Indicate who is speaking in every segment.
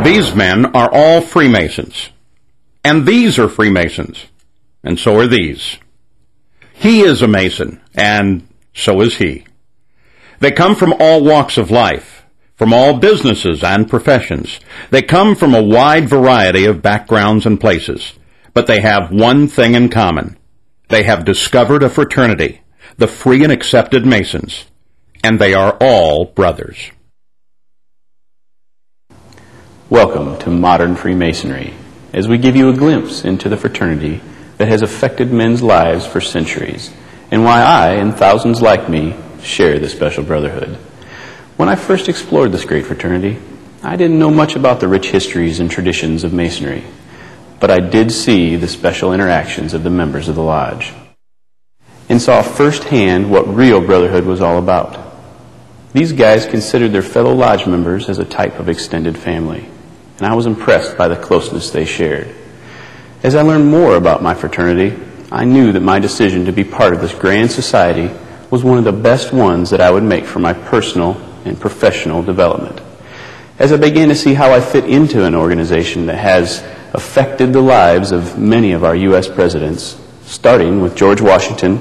Speaker 1: These men are all Freemasons. And these are Freemasons. And so are these. He is a Mason, and so is he. They come from all walks of life, from all businesses and professions. They come from a wide variety of backgrounds and places. But they have one thing in common. They have discovered a fraternity, the Free and Accepted Masons. And they are all brothers.
Speaker 2: Welcome to Modern Freemasonry, as we give you a glimpse into the fraternity that has affected men's lives for centuries, and why I, and thousands like me, share this special brotherhood. When I first explored this great fraternity, I didn't know much about the rich histories and traditions of Masonry, but I did see the special interactions of the members of the lodge, and saw firsthand what real brotherhood was all about. These guys considered their fellow lodge members as a type of extended family, and I was impressed by the closeness they shared. As I learned more about my fraternity, I knew that my decision to be part of this grand society was one of the best ones that I would make for my personal and professional development. As I began to see how I fit into an organization that has affected the lives of many of our U.S. presidents, starting with George Washington,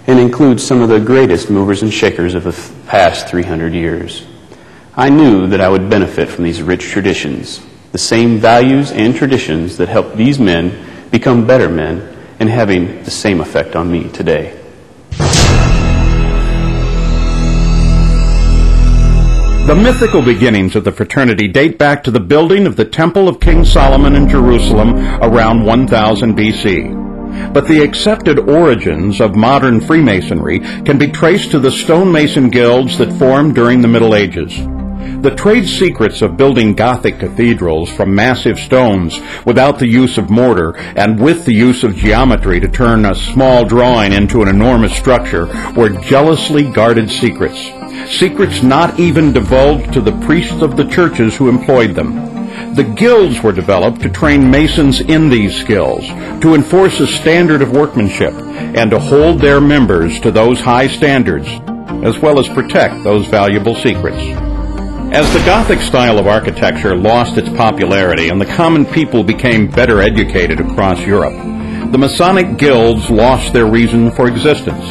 Speaker 2: and includes some of the greatest movers and shakers of the past 300 years, I knew that I would benefit from these rich traditions, the same values and traditions that helped these men become better men, and having the same effect on me today.
Speaker 1: The mythical beginnings of the fraternity date back to the building of the Temple of King Solomon in Jerusalem around 1000 BC. But the accepted origins of modern Freemasonry can be traced to the stonemason guilds that formed during the Middle Ages. The trade secrets of building Gothic cathedrals from massive stones without the use of mortar and with the use of geometry to turn a small drawing into an enormous structure were jealously guarded secrets. Secrets not even divulged to the priests of the churches who employed them. The guilds were developed to train masons in these skills, to enforce a standard of workmanship, and to hold their members to those high standards, as well as protect those valuable secrets. As the Gothic style of architecture lost its popularity and the common people became better educated across Europe, the Masonic guilds lost their reason for existence.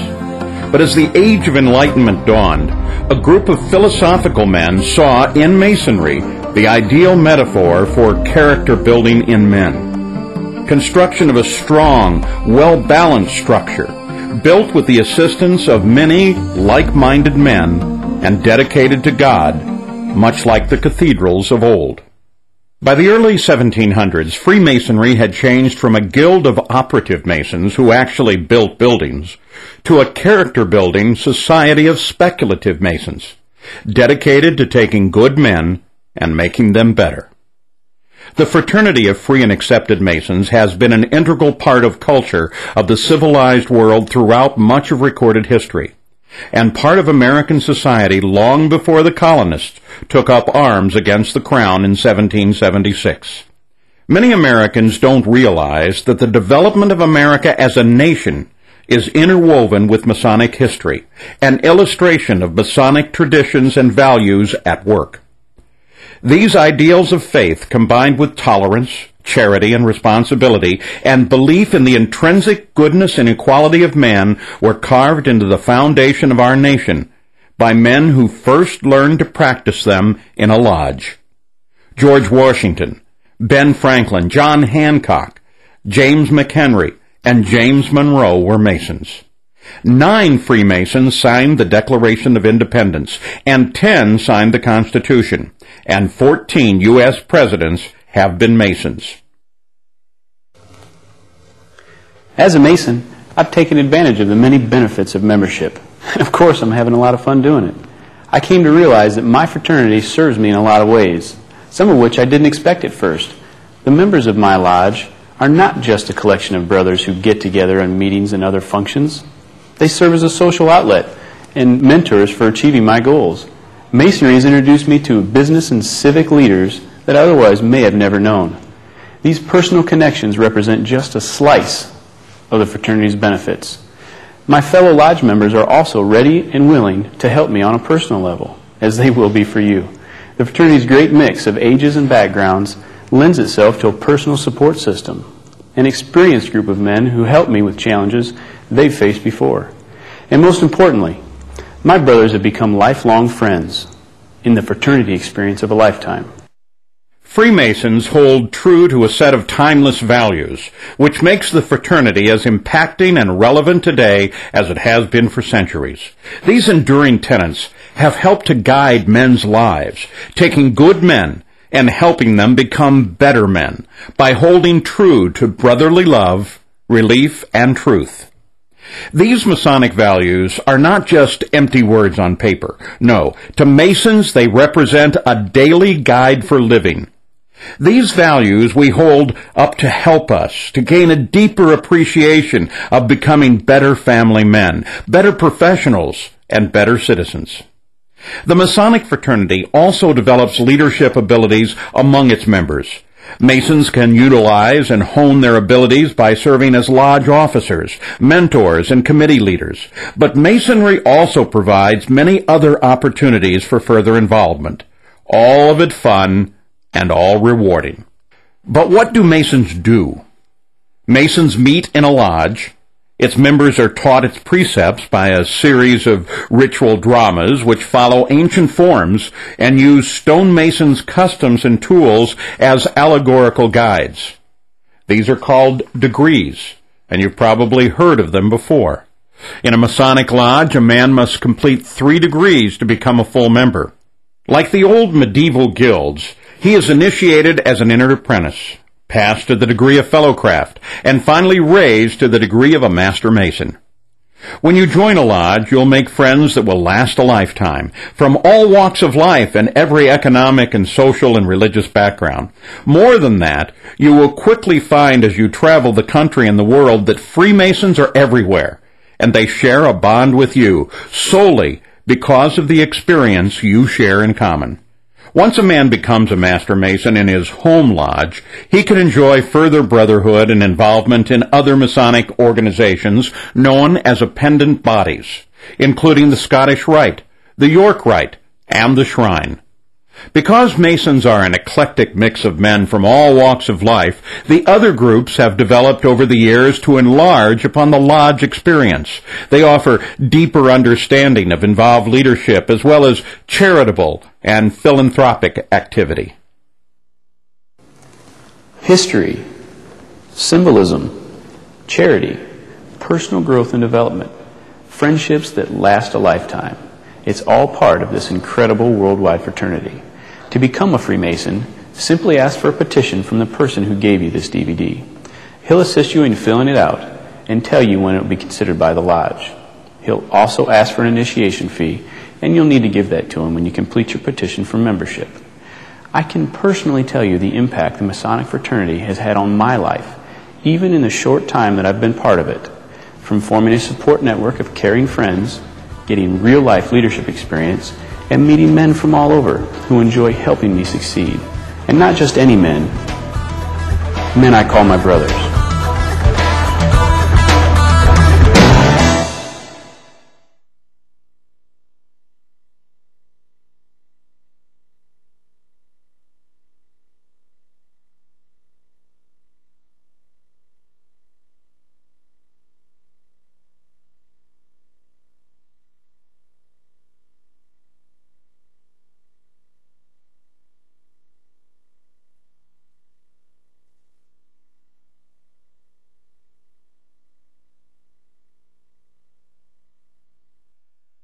Speaker 1: But as the Age of Enlightenment dawned, a group of philosophical men saw in Masonry the ideal metaphor for character building in men. Construction of a strong, well-balanced structure, built with the assistance of many like-minded men and dedicated to God, much like the cathedrals of old. By the early 1700s, Freemasonry had changed from a guild of operative masons who actually built buildings to a character-building society of speculative masons, dedicated to taking good men and making them better. The fraternity of Free and Accepted Masons has been an integral part of culture of the civilized world throughout much of recorded history, and part of American society long before the colonists took up arms against the Crown in 1776. Many Americans don't realize that the development of America as a nation is interwoven with Masonic history, an illustration of Masonic traditions and values at work. These ideals of faith, combined with tolerance, charity and responsibility, and belief in the intrinsic goodness and equality of man, were carved into the foundation of our nation by men who first learned to practice them in a lodge. George Washington, Ben Franklin, John Hancock, James McHenry, and James Monroe were Masons. 9 Freemasons signed the Declaration of Independence, and 10 signed the Constitution, and 14 U.S. presidents have been Masons.
Speaker 2: As a Mason, I've taken advantage of the many benefits of membership. And of course, I'm having a lot of fun doing it. I came to realize that my fraternity serves me in a lot of ways, some of which I didn't expect at first. The members of my lodge are not just a collection of brothers who get together on meetings and other functions. They serve as a social outlet and mentors for achieving my goals. Masonry has introduced me to business and civic leaders that I otherwise may have never known. These personal connections represent just a slice of the fraternity's benefits. My fellow lodge members are also ready and willing to help me on a personal level, as they will be for you. The fraternity's great mix of ages and backgrounds lends itself to a personal support system, an experienced group of men who help me with challenges they've faced before. And most importantly, my brothers have become lifelong friends in the fraternity experience of a lifetime.
Speaker 1: Freemasons hold true to a set of timeless values, which makes the fraternity as impacting and relevant today as it has been for centuries. These enduring tenets have helped to guide men's lives, taking good men and helping them become better men by holding true to brotherly love, relief, and truth. These Masonic values are not just empty words on paper. No, to Masons they represent a daily guide for living. These values we hold up to help us to gain a deeper appreciation of becoming better family men, better professionals, and better citizens. The Masonic fraternity also develops leadership abilities among its members. Masons can utilize and hone their abilities by serving as lodge officers, mentors, and committee leaders. But Masonry also provides many other opportunities for further involvement. All of it fun and all rewarding. But what do Masons do? Masons meet in a lodge. Its members are taught its precepts by a series of ritual dramas which follow ancient forms and use stonemasons' customs and tools as allegorical guides. These are called degrees, and you've probably heard of them before. In a Masonic lodge, a man must complete 3 degrees to become a full member. Like the old medieval guilds, he is initiated as an entered apprentice, passed to the degree of fellowcraft, and finally raised to the degree of a master mason. When you join a lodge, you'll make friends that will last a lifetime, from all walks of life and every economic and social and religious background. More than that, you will quickly find as you travel the country and the world that Freemasons are everywhere, and they share a bond with you solely because of the experience you share in common. Once a man becomes a Master Mason in his home lodge, he can enjoy further brotherhood and involvement in other Masonic organizations known as appendant bodies, including the Scottish Rite, the York Rite, and the Shrine. Because Masons are an eclectic mix of men from all walks of life, the other groups have developed over the years to enlarge upon the lodge experience. They offer deeper understanding of involved leadership as well as charitable and philanthropic activity.
Speaker 2: History, symbolism, charity, personal growth and development, friendships that last a lifetime. It's all part of this incredible worldwide fraternity. To become a Freemason, simply ask for a petition from the person who gave you this DVD. He'll assist you in filling it out and tell you when it will be considered by the lodge. He'll also ask for an initiation fee, and you'll need to give that to him when you complete your petition for membership. I can personally tell you the impact the Masonic fraternity has had on my life, even in the short time that I've been part of it, from forming a support network of caring friends, getting real-life leadership experience, and meeting men from all over who enjoy helping me succeed. And not just any men, men I call my brothers.